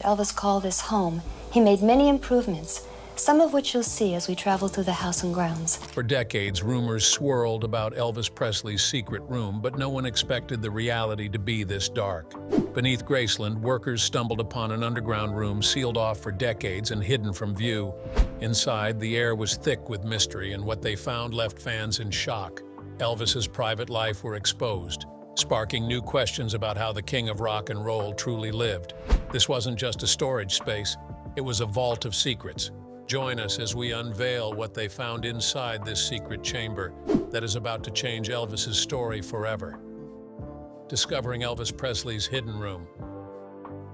Elvis called this home. He made many improvements, some of which you'll see as we travel through the house and grounds. For decades, rumors swirled about Elvis Presley's secret room, but no one expected the reality to be this dark. Beneath Graceland, workers stumbled upon an underground room sealed off for decades and hidden from view. Inside, the air was thick with mystery, and what they found left fans in shock. Elvis's private life were exposed, sparking new questions about how the king of rock and roll truly lived. This wasn't just a storage space, it was a vault of secrets. Join us as we unveil what they found inside this secret chamber that is about to change Elvis's story forever. Discovering Elvis Presley's hidden room.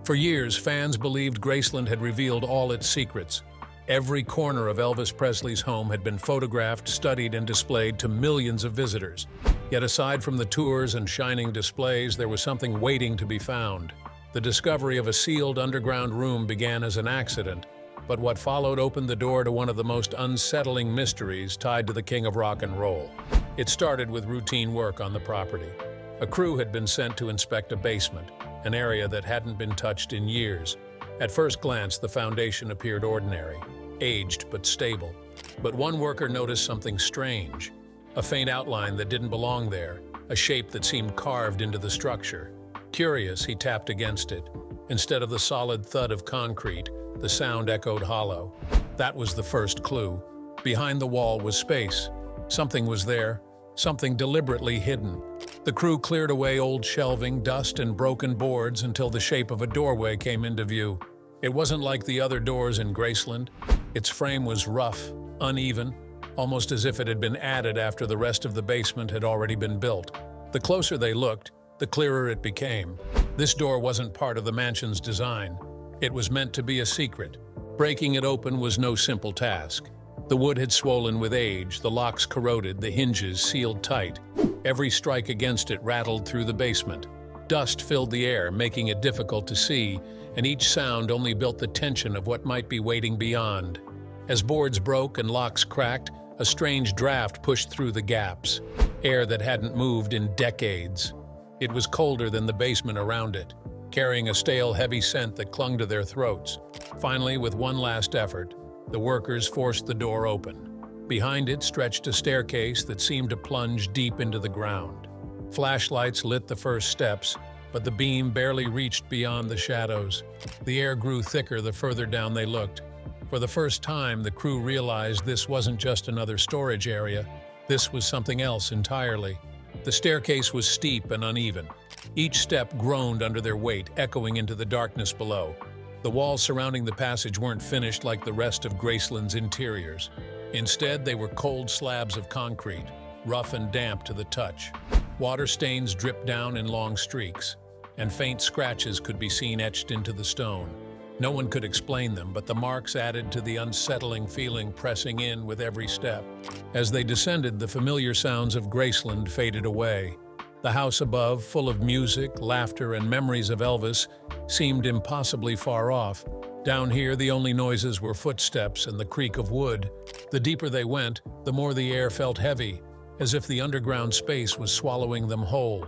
For years, fans believed Graceland had revealed all its secrets. Every corner of Elvis Presley's home had been photographed, studied, and displayed to millions of visitors. Yet aside from the tours and shining displays, there was something waiting to be found. The discovery of a sealed underground room began as an accident, but what followed opened the door to one of the most unsettling mysteries tied to the king of rock and roll. It started with routine work on the property. A crew had been sent to inspect a basement, an area that hadn't been touched in years. At first glance, the foundation appeared ordinary, aged but stable. But one worker noticed something strange, a faint outline that didn't belong there, a shape that seemed carved into the structure. Curious, he tapped against it. Instead of the solid thud of concrete, the sound echoed hollow. That was the first clue. Behind the wall was space. Something was there, something deliberately hidden. The crew cleared away old shelving, dust, and broken boards until the shape of a doorway came into view. It wasn't like the other doors in Graceland. Its frame was rough, uneven, almost as if it had been added after the rest of the basement had already been built. The closer they looked, the clearer it became. This door wasn't part of the mansion's design. It was meant to be a secret. Breaking it open was no simple task. The wood had swollen with age, the locks corroded, the hinges sealed tight. Every strike against it rattled through the basement. Dust filled the air, making it difficult to see, and each sound only built the tension of what might be waiting beyond. As boards broke and locks cracked, a strange draft pushed through the gaps, air that hadn't moved in decades. It was colder than the basement around it, carrying a stale, heavy scent that clung to their throats. Finally, with one last effort, the workers forced the door open. Behind it stretched a staircase that seemed to plunge deep into the ground. Flashlights lit the first steps, but the beam barely reached beyond the shadows. The air grew thicker the further down they looked. For the first time, the crew realized this wasn't just another storage area. This was something else entirely. The staircase was steep and uneven. Each step groaned under their weight, echoing into the darkness below. The walls surrounding the passage weren't finished like the rest of Graceland's interiors. Instead, they were cold slabs of concrete, rough and damp to the touch. Water stains dripped down in long streaks, and faint scratches could be seen etched into the stone. No one could explain them, but the marks added to the unsettling feeling pressing in with every step. As they descended, the familiar sounds of Graceland faded away. The house above, full of music, laughter, and memories of Elvis, seemed impossibly far off. Down here, the only noises were footsteps and the creak of wood. The deeper they went, the more the air felt heavy, as if the underground space was swallowing them whole.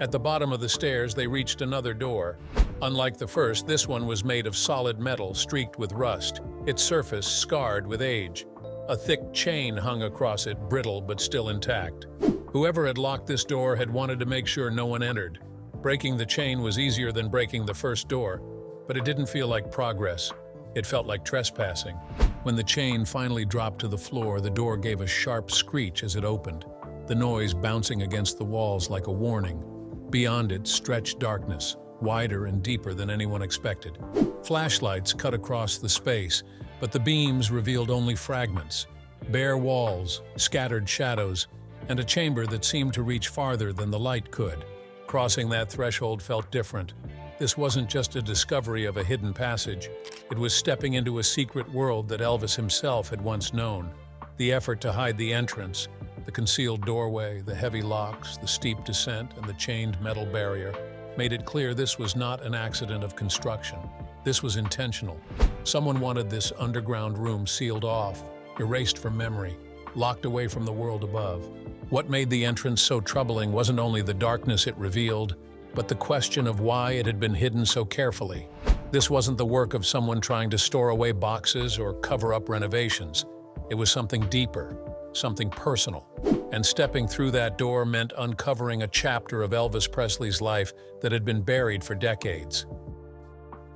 At the bottom of the stairs, they reached another door. Unlike the first, this one was made of solid metal streaked with rust, its surface scarred with age. A thick chain hung across it, brittle but still intact. Whoever had locked this door had wanted to make sure no one entered. Breaking the chain was easier than breaking the first door, but it didn't feel like progress. It felt like trespassing. When the chain finally dropped to the floor, the door gave a sharp screech as it opened, the noise bouncing against the walls like a warning. Beyond it stretched darkness, wider and deeper than anyone expected. Flashlights cut across the space, but the beams revealed only fragments. Bare walls, scattered shadows, and a chamber that seemed to reach farther than the light could. Crossing that threshold felt different. This wasn't just a discovery of a hidden passage. It was stepping into a secret world that Elvis himself had once known. The effort to hide the entrance, the concealed doorway, the heavy locks, the steep descent, and the chained metal barrier made it clear this was not an accident of construction. This was intentional. Someone wanted this underground room sealed off, erased from memory, locked away from the world above. What made the entrance so troubling wasn't only the darkness it revealed, but the question of why it had been hidden so carefully. This wasn't the work of someone trying to store away boxes or cover up renovations. It was something deeper, something personal. And stepping through that door meant uncovering a chapter of Elvis Presley's life that had been buried for decades.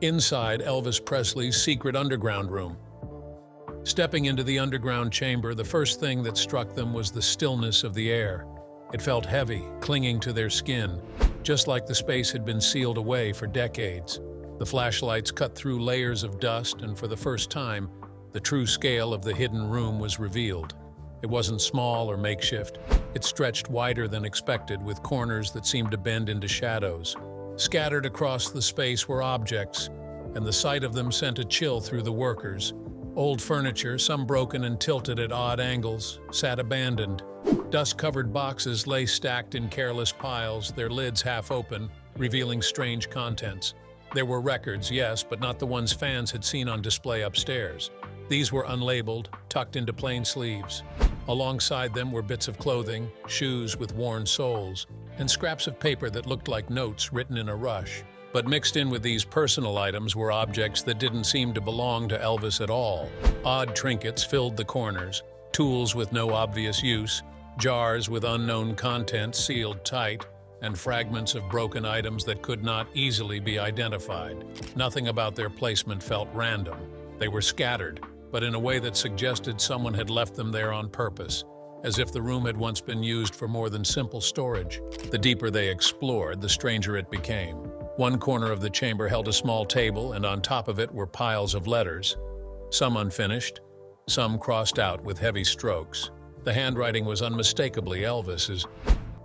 Inside Elvis Presley's secret underground room. Stepping into the underground chamber, the first thing that struck them was the stillness of the air. It felt heavy, clinging to their skin, just like the space had been sealed away for decades. The flashlights cut through layers of dust, and for the first time, the true scale of the hidden room was revealed. It wasn't small or makeshift. It stretched wider than expected, with corners that seemed to bend into shadows. Scattered across the space were objects, and the sight of them sent a chill through the workers. Old furniture, some broken and tilted at odd angles, sat abandoned. Dust-covered boxes lay stacked in careless piles, their lids half open, revealing strange contents. There were records, yes, but not the ones fans had seen on display upstairs. These were unlabeled, tucked into plain sleeves. Alongside them were bits of clothing, shoes with worn soles, and scraps of paper that looked like notes written in a rush. But mixed in with these personal items were objects that didn't seem to belong to Elvis at all. Odd trinkets filled the corners, tools with no obvious use, jars with unknown contents sealed tight, and fragments of broken items that could not easily be identified. Nothing about their placement felt random. They were scattered, but in a way that suggested someone had left them there on purpose, as if the room had once been used for more than simple storage. The deeper they explored, the stranger it became. One corner of the chamber held a small table, and on top of it were piles of letters, some unfinished, some crossed out with heavy strokes. The handwriting was unmistakably Elvis's,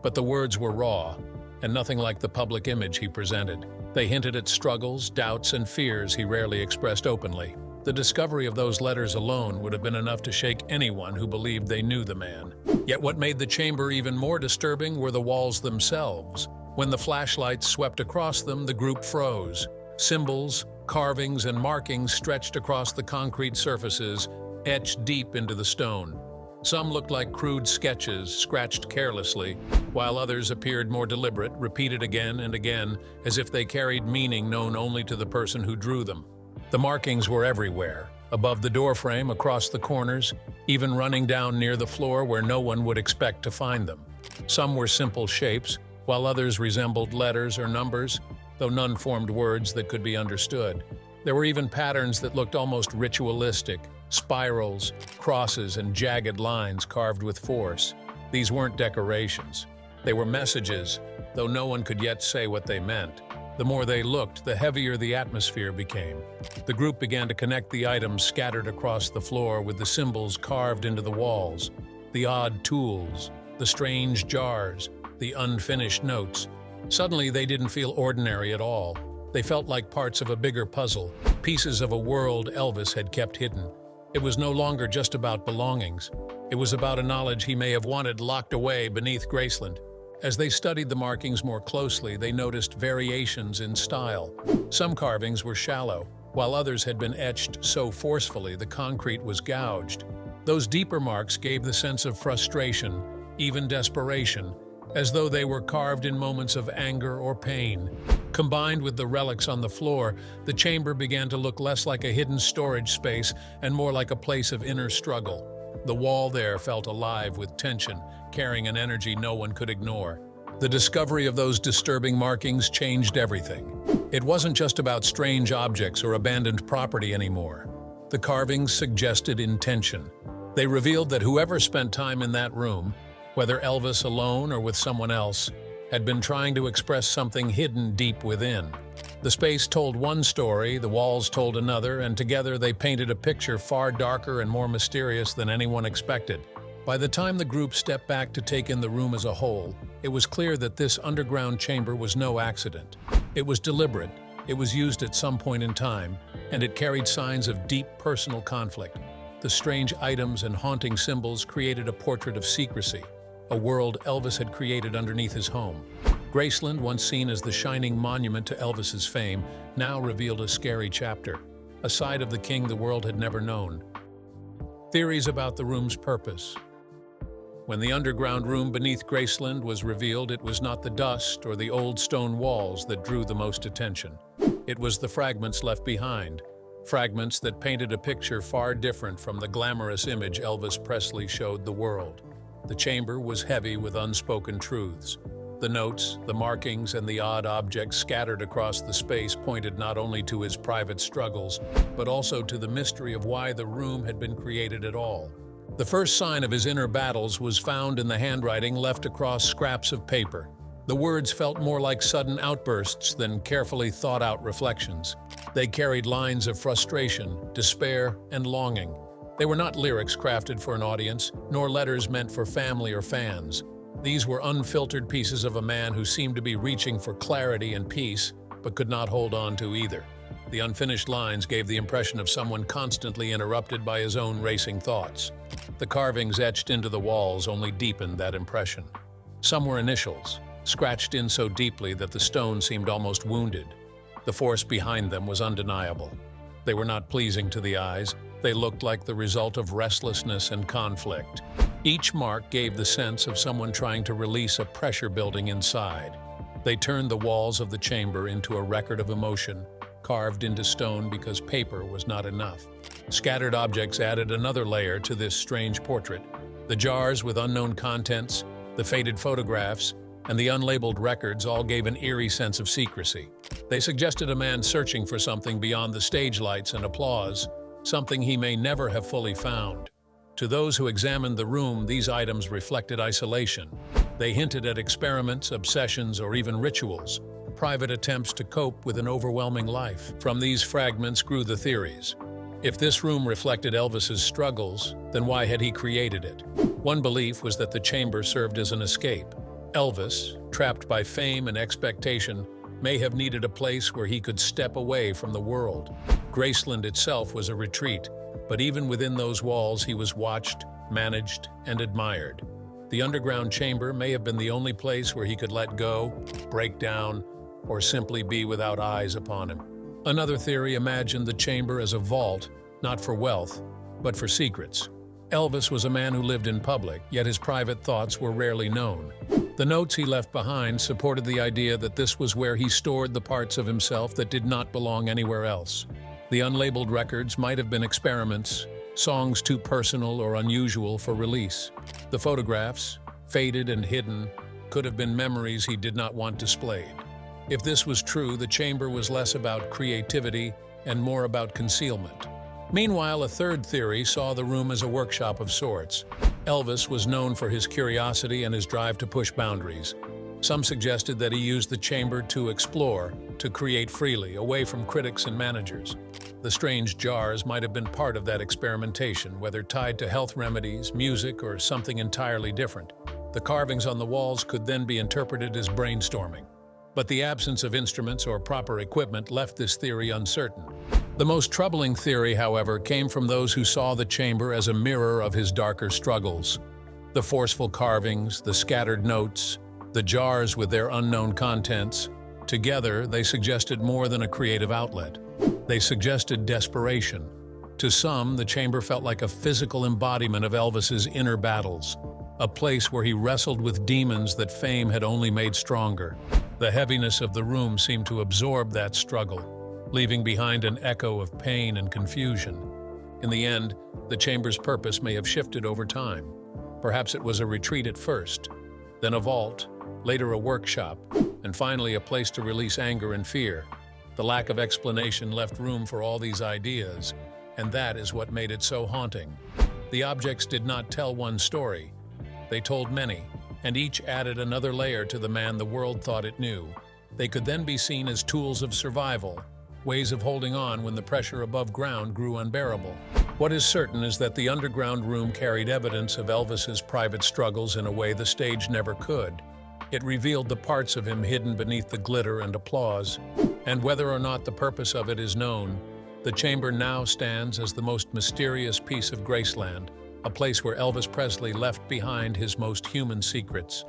but the words were raw, and nothing like the public image he presented. They hinted at struggles, doubts, and fears he rarely expressed openly. The discovery of those letters alone would have been enough to shake anyone who believed they knew the man. Yet what made the chamber even more disturbing were the walls themselves. When the flashlights swept across them, the group froze. Symbols, carvings, and markings stretched across the concrete surfaces, etched deep into the stone. Some looked like crude sketches, scratched carelessly, while others appeared more deliberate, repeated again and again, as if they carried meaning known only to the person who drew them. The markings were everywhere, above the doorframe, across the corners, even running down near the floor where no one would expect to find them. Some were simple shapes, while others resembled letters or numbers, though none formed words that could be understood. There were even patterns that looked almost ritualistic, spirals, crosses, and jagged lines carved with force. These weren't decorations. They were messages, though no one could yet say what they meant. The more they looked, the heavier the atmosphere became. The group began to connect the items scattered across the floor with the symbols carved into the walls, the odd tools, the strange jars, the unfinished notes. Suddenly, they didn't feel ordinary at all. They felt like parts of a bigger puzzle, pieces of a world Elvis had kept hidden. It was no longer just about belongings. It was about a knowledge he may have wanted locked away beneath Graceland. As they studied the markings more closely, they noticed variations in style. Some carvings were shallow, while others had been etched so forcefully the concrete was gouged. Those deeper marks gave the sense of frustration, even desperation, as though they were carved in moments of anger or pain. Combined with the relics on the floor, the chamber began to look less like a hidden storage space and more like a place of inner struggle. The wall there felt alive with tension, carrying an energy no one could ignore. The discovery of those disturbing markings changed everything. It wasn't just about strange objects or abandoned property anymore. The carvings suggested intention. They revealed that whoever spent time in that room, whether Elvis alone or with someone else, had been trying to express something hidden deep within. The space told one story, the walls told another, and together they painted a picture far darker and more mysterious than anyone expected. By the time the group stepped back to take in the room as a whole, it was clear that this underground chamber was no accident. It was deliberate, it was used at some point in time, and it carried signs of deep personal conflict. The strange items and haunting symbols created a portrait of secrecy, a world Elvis had created underneath his home. Graceland, once seen as the shining monument to Elvis's fame, now revealed a scary chapter, a side of the king the world had never known. Theories about the room's purpose. When the underground room beneath Graceland was revealed, it was not the dust or the old stone walls that drew the most attention. It was the fragments left behind, fragments that painted a picture far different from the glamorous image Elvis Presley showed the world. The chamber was heavy with unspoken truths. The notes, the markings, and the odd objects scattered across the space pointed not only to his private struggles, but also to the mystery of why the room had been created at all. The first sign of his inner battles was found in the handwriting left across scraps of paper. The words felt more like sudden outbursts than carefully thought-out reflections. They carried lines of frustration, despair, and longing. They were not lyrics crafted for an audience, nor letters meant for family or fans. These were unfiltered pieces of a man who seemed to be reaching for clarity and peace, but could not hold on to either. The unfinished lines gave the impression of someone constantly interrupted by his own racing thoughts. The carvings etched into the walls only deepened that impression. Some were initials, scratched in so deeply that the stone seemed almost wounded. The force behind them was undeniable. They were not pleasing to the eyes. They looked like the result of restlessness and conflict. Each mark gave the sense of someone trying to release a pressure building inside. They turned the walls of the chamber into a record of emotion, carved into stone because paper was not enough. Scattered objects added another layer to this strange portrait. The jars with unknown contents, the faded photographs, and the unlabeled records all gave an eerie sense of secrecy. They suggested a man searching for something beyond the stage lights and applause, something he may never have fully found. To those who examined the room, these items reflected isolation. They hinted at experiments, obsessions, or even rituals, private attempts to cope with an overwhelming life. From these fragments grew the theories. If this room reflected Elvis's struggles, then why had he created it? One belief was that the chamber served as an escape. Elvis, trapped by fame and expectation, may have needed a place where he could step away from the world. Graceland itself was a retreat, but even within those walls he was watched, managed, and admired. The underground chamber may have been the only place where he could let go, break down, or simply be without eyes upon him. Another theory imagined the chamber as a vault, not for wealth, but for secrets. Elvis was a man who lived in public, yet his private thoughts were rarely known. The notes he left behind supported the idea that this was where he stored the parts of himself that did not belong anywhere else. The unlabeled records might have been experiments, songs too personal or unusual for release. The photographs, faded and hidden, could have been memories he did not want displayed. If this was true, the chamber was less about creativity and more about concealment. Meanwhile, a third theory saw the room as a workshop of sorts. Elvis was known for his curiosity and his drive to push boundaries. Some suggested that he used the chamber to explore, to create freely, away from critics and managers. The strange jars might have been part of that experimentation, whether tied to health remedies, music, or something entirely different. The carvings on the walls could then be interpreted as brainstorming. But the absence of instruments or proper equipment left this theory uncertain. The most troubling theory, however, came from those who saw the chamber as a mirror of his darker struggles. The forceful carvings, the scattered notes, the jars with their unknown contents, together they suggested more than a creative outlet. They suggested desperation. To some, the chamber felt like a physical embodiment of Elvis's inner battles, a place where he wrestled with demons that fame had only made stronger. The heaviness of the room seemed to absorb that struggle, leaving behind an echo of pain and confusion. In the end, the chamber's purpose may have shifted over time. Perhaps it was a retreat at first, then a vault, later a workshop, and finally a place to release anger and fear. The lack of explanation left room for all these ideas, and that is what made it so haunting. The objects did not tell one story. They told many, and each added another layer to the man the world thought it knew. They could then be seen as tools of survival, ways of holding on when the pressure above ground grew unbearable. What is certain is that the underground room carried evidence of Elvis's private struggles in a way the stage never could. It revealed the parts of him hidden beneath the glitter and applause, and whether or not the purpose of it is known, the chamber now stands as the most mysterious piece of Graceland, a place where Elvis Presley left behind his most human secrets.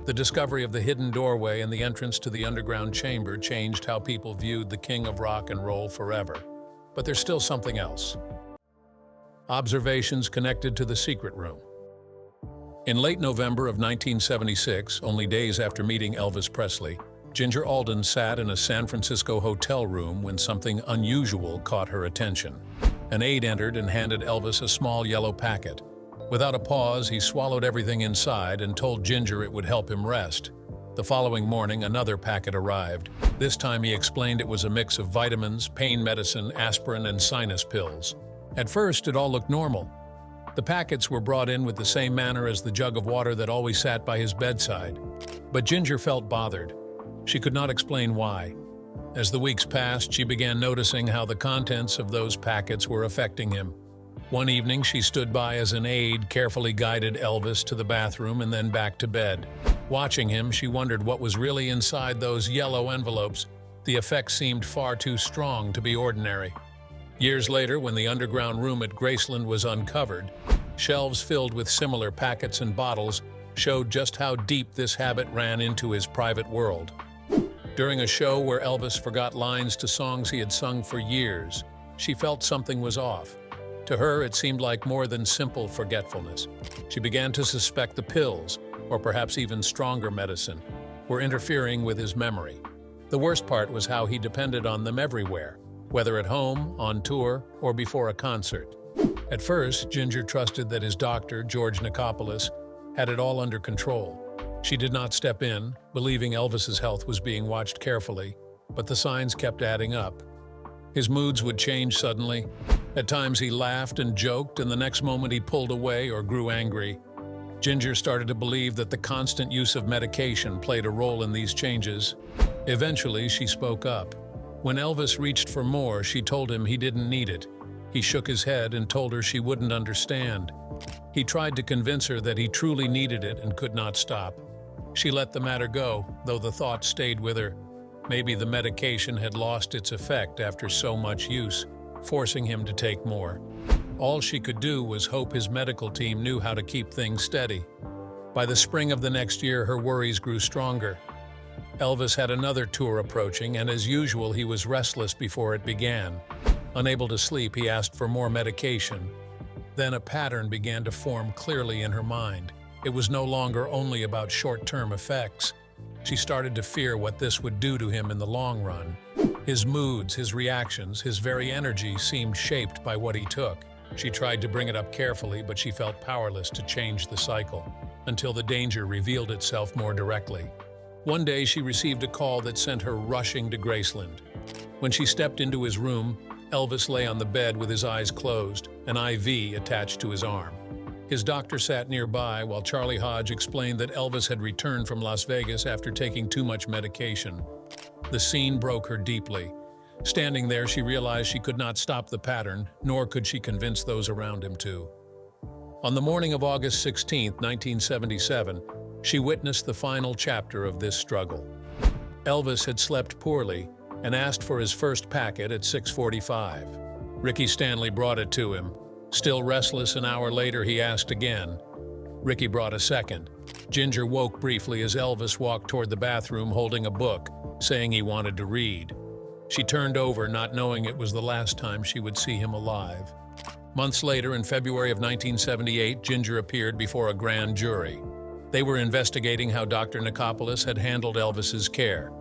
The discovery of the hidden doorway and the entrance to the underground chamber changed how people viewed the king of rock and roll forever. But there's still something else. Observations connected to the secret room. In late November of 1976, only days after meeting Elvis Presley, Ginger Alden sat in a San Francisco hotel room when something unusual caught her attention. An aide entered and handed Elvis a small yellow packet. Without a pause, he swallowed everything inside and told Ginger it would help him rest. The following morning, another packet arrived. This time he explained it was a mix of vitamins, pain medicine, aspirin, and sinus pills. At first, it all looked normal. The packets were brought in with the same manner as the jug of water that always sat by his bedside. But Ginger felt bothered. She could not explain why. As the weeks passed, she began noticing how the contents of those packets were affecting him. One evening, she stood by as an aide carefully guided Elvis to the bathroom and then back to bed. Watching him, she wondered what was really inside those yellow envelopes. The effect seemed far too strong to be ordinary. Years later, when the underground room at Graceland was uncovered, shelves filled with similar packets and bottles showed just how deep this habit ran into his private world. During a show where Elvis forgot lines to songs he had sung for years, she felt something was off. To her, it seemed like more than simple forgetfulness. She began to suspect the pills, or perhaps even stronger medicine, were interfering with his memory. The worst part was how he depended on them everywhere, whether at home, on tour, or before a concert. At first, Ginger trusted that his doctor, George Nicopolis, had it all under control. She did not step in, believing Elvis's health was being watched carefully, but the signs kept adding up. His moods would change suddenly. At times he laughed and joked, and the next moment he pulled away or grew angry. Ginger started to believe that the constant use of medication played a role in these changes. Eventually, she spoke up. When Elvis reached for more, she told him he didn't need it. He shook his head and told her she wouldn't understand. He tried to convince her that he truly needed it and could not stop. She let the matter go, though the thought stayed with her. Maybe the medication had lost its effect after so much use, forcing him to take more. All she could do was hope his medical team knew how to keep things steady. By the spring of the next year, her worries grew stronger. Elvis had another tour approaching, and as usual, he was restless before it began. Unable to sleep, he asked for more medication. Then a pattern began to form clearly in her mind. It was no longer only about short-term effects. She started to fear what this would do to him in the long run. His moods, his reactions, his very energy seemed shaped by what he took. She tried to bring it up carefully, but she felt powerless to change the cycle, until the danger revealed itself more directly. One day, she received a call that sent her rushing to Graceland. When she stepped into his room, Elvis lay on the bed with his eyes closed, an IV attached to his arm. His doctor sat nearby while Charlie Hodge explained that Elvis had returned from Las Vegas after taking too much medication. The scene broke her deeply. Standing there, she realized she could not stop the pattern, nor could she convince those around him to. On the morning of August 16, 1977, she witnessed the final chapter of this struggle. Elvis had slept poorly and asked for his first packet at 6:45. Ricky Stanley brought it to him. Still restless, an hour later, he asked again. Ricky brought a second. Ginger woke briefly as Elvis walked toward the bathroom holding a book, saying he wanted to read. She turned over, not knowing it was the last time she would see him alive. Months later, in February of 1978, Ginger appeared before a grand jury. They were investigating how Dr. Nicopolis had handled Elvis's care.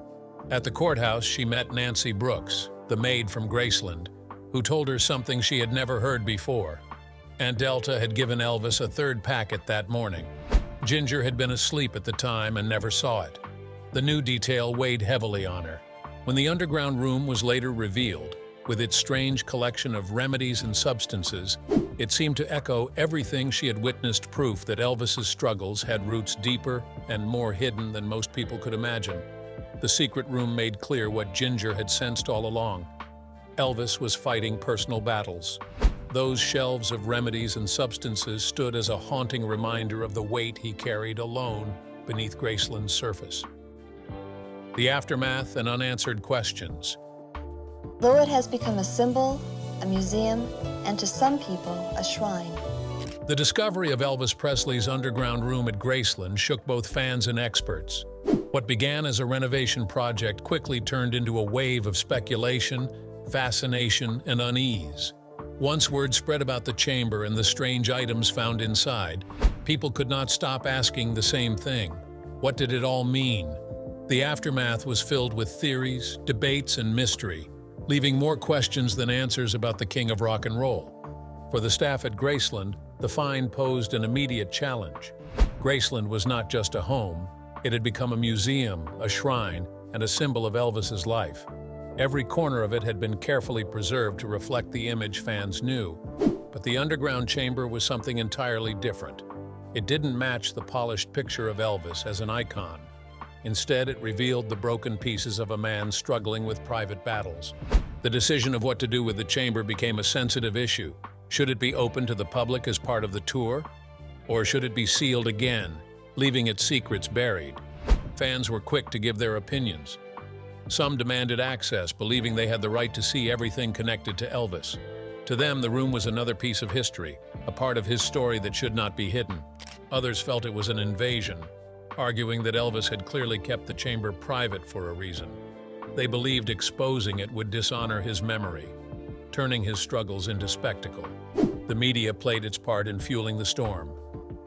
At the courthouse, she met Nancy Brooks, the maid from Graceland, who told her something she had never heard before. Aunt Delta had given Elvis a third packet that morning. Ginger had been asleep at the time and never saw it. The new detail weighed heavily on her. When the underground room was later revealed, with its strange collection of remedies and substances, it seemed to echo everything she had witnessed, proof that Elvis's struggles had roots deeper and more hidden than most people could imagine. The secret room made clear what Ginger had sensed all along. Elvis was fighting personal battles. Those shelves of remedies and substances stood as a haunting reminder of the weight he carried alone beneath Graceland's surface. The aftermath and unanswered questions. Though it has become a symbol, a museum, and to some people, a shrine. The discovery of Elvis Presley's underground room at Graceland shook both fans and experts. What began as a renovation project quickly turned into a wave of speculation, fascination, and unease. Once word spread about the chamber and the strange items found inside, people could not stop asking the same thing. What did it all mean? The aftermath was filled with theories, debates, and mystery, leaving more questions than answers about the king of rock and roll. For the staff at Graceland, the find posed an immediate challenge. Graceland was not just a home, it had become a museum, a shrine, and a symbol of Elvis's life. Every corner of it had been carefully preserved to reflect the image fans knew. But the underground chamber was something entirely different. It didn't match the polished picture of Elvis as an icon. Instead, it revealed the broken pieces of a man struggling with private battles. The decision of what to do with the chamber became a sensitive issue. Should it be open to the public as part of the tour? Or should it be sealed again, leaving its secrets buried? Fans were quick to give their opinions. Some demanded access, believing they had the right to see everything connected to Elvis. To them, the room was another piece of history, a part of his story that should not be hidden. Others felt it was an invasion, arguing that Elvis had clearly kept the chamber private for a reason. They believed exposing it would dishonor his memory, turning his struggles into spectacle. The media played its part in fueling the storm.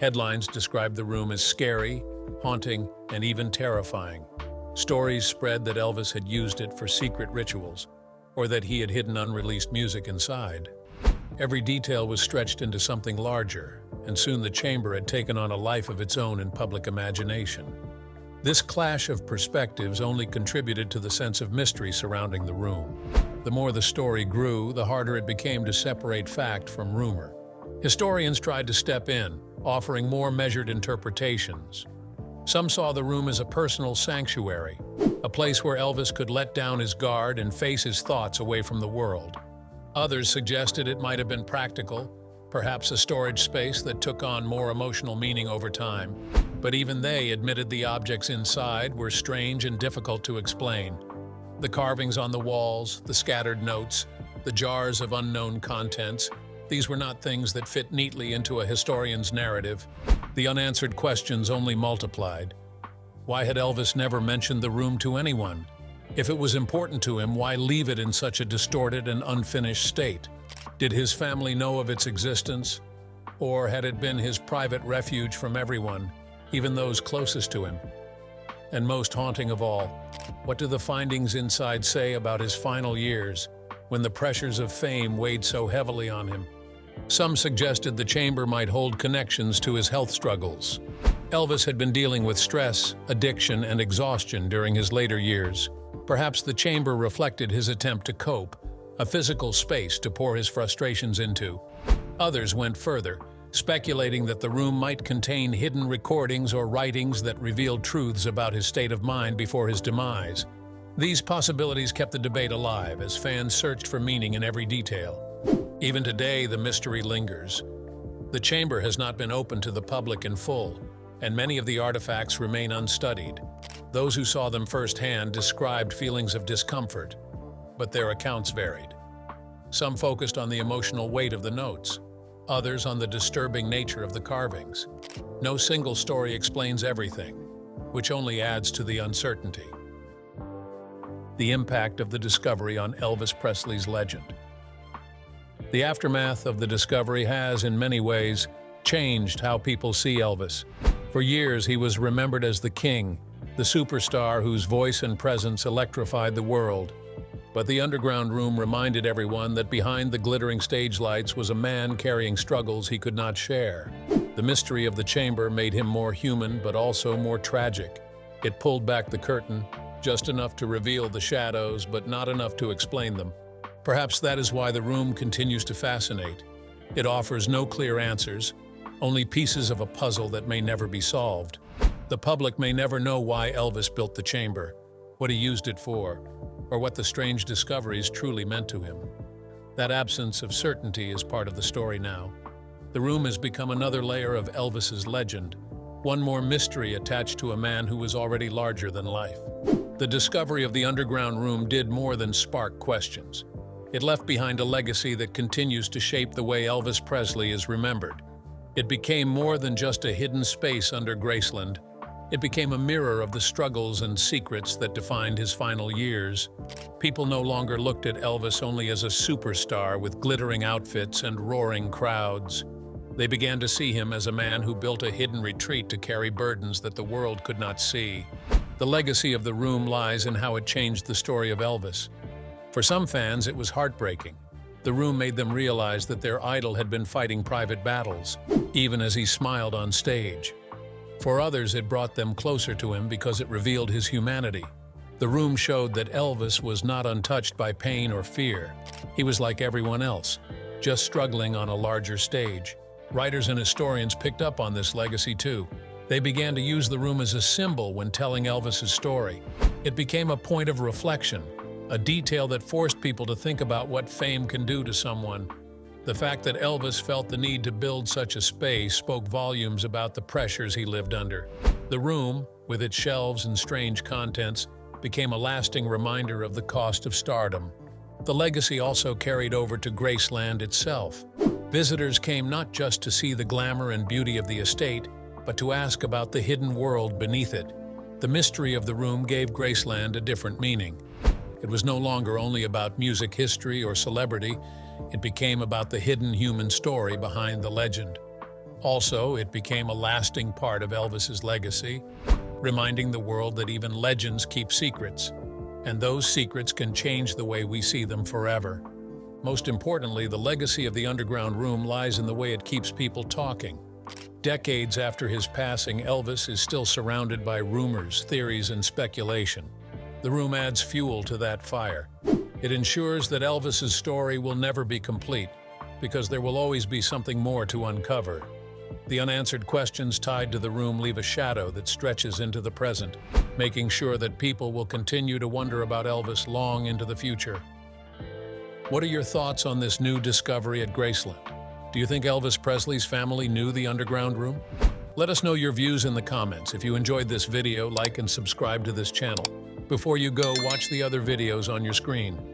Headlines described the room as scary, haunting, and even terrifying. Stories spread that Elvis had used it for secret rituals, or that he had hidden unreleased music inside. Every detail was stretched into something larger, and soon the chamber had taken on a life of its own in public imagination. This clash of perspectives only contributed to the sense of mystery surrounding the room. The more the story grew, the harder it became to separate fact from rumor. Historians tried to step in, offering more measured interpretations. Some saw the room as a personal sanctuary, a place where Elvis could let down his guard and face his thoughts away from the world. Others suggested it might have been practical, perhaps a storage space that took on more emotional meaning over time. But even they admitted the objects inside were strange and difficult to explain. The carvings on the walls, the scattered notes, the jars of unknown contents, these were not things that fit neatly into a historian's narrative. The unanswered questions only multiplied. Why had Elvis never mentioned the room to anyone? If it was important to him, why leave it in such a distorted and unfinished state? Did his family know of its existence? Or had it been his private refuge from everyone, even those closest to him? And most haunting of all, what do the findings inside say about his final years, when the pressures of fame weighed so heavily on him? Some suggested the chamber might hold connections to his health struggles. Elvis had been dealing with stress, addiction, and exhaustion during his later years. Perhaps the chamber reflected his attempt to cope, a physical space to pour his frustrations into. Others went further, speculating that the room might contain hidden recordings or writings that revealed truths about his state of mind before his demise. These possibilities kept the debate alive as fans searched for meaning in every detail. Even today, the mystery lingers. The chamber has not been opened to the public in full, and many of the artifacts remain unstudied. Those who saw them firsthand described feelings of discomfort, but their accounts varied. Some focused on the emotional weight of the notes, others on the disturbing nature of the carvings. No single story explains everything, which only adds to the uncertainty. The impact of the discovery on Elvis Presley's legend. The aftermath of the discovery has, in many ways, changed how people see Elvis. For years, he was remembered as the king, the superstar whose voice and presence electrified the world. But the underground room reminded everyone that behind the glittering stage lights was a man carrying struggles he could not share. The mystery of the chamber made him more human, but also more tragic. It pulled back the curtain, just enough to reveal the shadows, but not enough to explain them. Perhaps that is why the room continues to fascinate. It offers no clear answers, only pieces of a puzzle that may never be solved. The public may never know why Elvis built the chamber, what he used it for, or what the strange discoveries truly meant to him. That absence of certainty is part of the story now. The room has become another layer of Elvis's legend, one more mystery attached to a man who was already larger than life. The discovery of the underground room did more than spark questions. It left behind a legacy that continues to shape the way Elvis Presley is remembered. It became more than just a hidden space under Graceland. It became a mirror of the struggles and secrets that defined his final years. People no longer looked at Elvis only as a superstar with glittering outfits and roaring crowds. They began to see him as a man who built a hidden retreat to carry burdens that the world could not see. The legacy of the room lies in how it changed the story of Elvis. For some fans, it was heartbreaking. The room made them realize that their idol had been fighting private battles, even as he smiled on stage. For others, it brought them closer to him because it revealed his humanity. The room showed that Elvis was not untouched by pain or fear. He was like everyone else, just struggling on a larger stage. Writers and historians picked up on this legacy too. They began to use the room as a symbol when telling Elvis's story. It became a point of reflection, a detail that forced people to think about what fame can do to someone. The fact that Elvis felt the need to build such a space spoke volumes about the pressures he lived under. The room, with its shelves and strange contents, became a lasting reminder of the cost of stardom. The legacy also carried over to Graceland itself. Visitors came not just to see the glamour and beauty of the estate, but to ask about the hidden world beneath it. The mystery of the room gave Graceland a different meaning. It was no longer only about music history or celebrity. It became about the hidden human story behind the legend. Also, it became a lasting part of Elvis's legacy, reminding the world that even legends keep secrets, and those secrets can change the way we see them forever. Most importantly, the legacy of the underground room lies in the way it keeps people talking. Decades after his passing, Elvis is still surrounded by rumors, theories, and speculation. The room adds fuel to that fire. It ensures that Elvis's story will never be complete, because there will always be something more to uncover. The unanswered questions tied to the room leave a shadow that stretches into the present, making sure that people will continue to wonder about Elvis long into the future. What are your thoughts on this new discovery at Graceland? Do you think Elvis Presley's family knew the underground room? Let us know your views in the comments. If you enjoyed this video, like and subscribe to this channel. Before you go, watch the other videos on your screen.